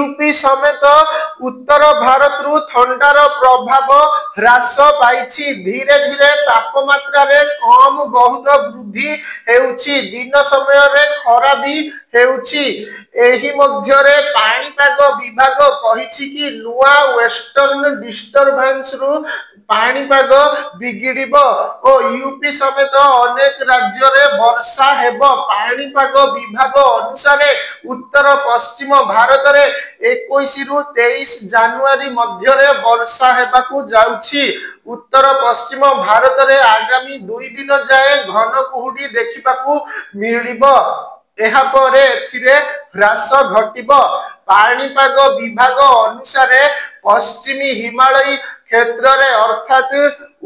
UP समेत उत्तर भारत रु ठंडार प्रभाव ह्रास पाई धीरे धीरे तापमात्रा रे कम बहुत वृद्धि हेउछि दिन समय रे खरा भी हेउछि एही मध्यरे पाणीपाग विभाग कहिछि कि नुआ वेस्टर्न डिस्टर्बेंस रु पाणीपाग बिगिड़िब और यूपी समेत अनेक राज्य रे वर्षा हेब पाणीपाग विभाग अनुसार उत्तर पश्चिम भारत रे 21 रु 23 जनवरी मध्य रे वर्षा हेबाकू जाउछि उत्तर पश्चिम भारत रे आगामी 2 दिन जाए घन कुहुडी देखिबाकू मिलिबो एहा परे एथिरे ह्रास घटिबो पाणीपाग विभाग अनुसार पश्चिमी हिमालय क्षेत्र रे अर्थात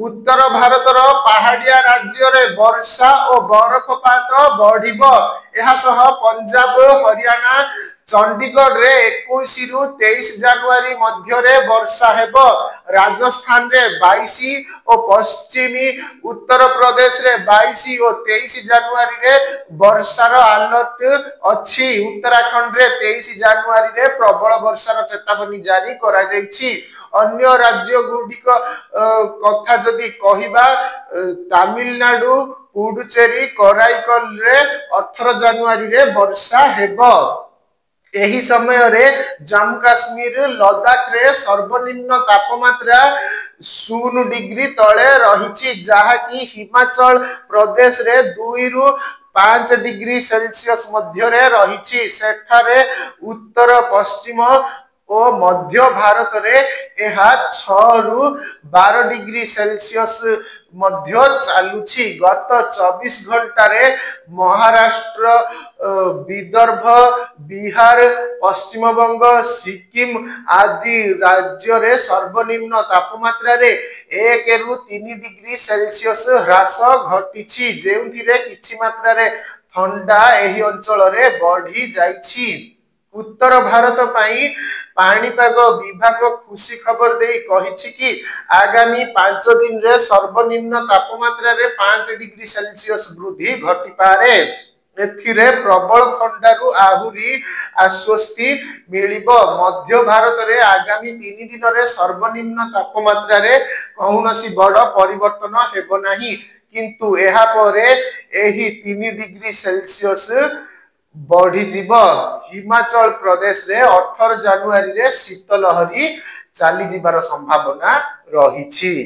उत्तर भारत रो पहाड़िया राज्य रे वर्षा और बरफपात बढ़िबो एहा सह पंजाब हरियाणा चंडीगढ़ रे 21 रु 23 जनवरी मध्य रे वर्षा हेबो राजस्थान रे 22 और पश्चिमी उत्तर प्रदेश रे 22 और 23 जनवरी रे वर्षार अलर्ट अछि उत्तराखंड रे 23 जनवरी रे प्रबल वर्षार चेतावनी जारी करा जायछि अन्य राज्य गुडिक कथा जदि कहिबा तमिलनाडु पुडुचेरी कराईकल रे 18 जनवरी रे वर्षा हेबो एही समय रे जम्मू काश्मीर लद्दाख रे सर्वनिम्न तापमात्रा 0 डिग्री तले रहिछि जहा कि हिमाचल प्रदेश रे 2 रु 5 डिग्री सेल्सियस मध्य रे रहिछि सेठारे उत्तर पश्चिम और मध्य भारत रे एहा 6 रु 12 डिग्री सेल्सियस मध्य चालुछि गत 24 घंटा रे महाराष्ट्र विदर्भ बिहार पश्चिम बंग सिक्किम आदि राज्य रे सर्वनिम्न तापमात्रा रे 1 रु 3 डिग्री सेल्सियस ह्रास घटिछि जेउथिरे किछि मात्रा रे ठंडा एही अंचल रे बढ़ी जाइछि उत्तर भारत पाई पाणीपाग विभाग खुशी खबर दे कहिछि कि आगामी 5 दिन रे सर्वनिम्न तापमात्रा रे 5 डिग्री सेल्सियस वृद्धि घटी पारे एथिरे प्रबल ठंडारू आहुरी आश्वस्ति मिलिबो मध्य भारत रे आगामी 3 दिन रे सर्वनिम्न तापमात्रा रे कौनसी बड़ परिवर्तन हेबो नाही किंतु एहा परे एही 3 डिग्री सेल्सियस बढ़ी जीव हिमाचल प्रदेश रे 18 जनवरी रे शीतलहरी चली जीवार संभावना रही।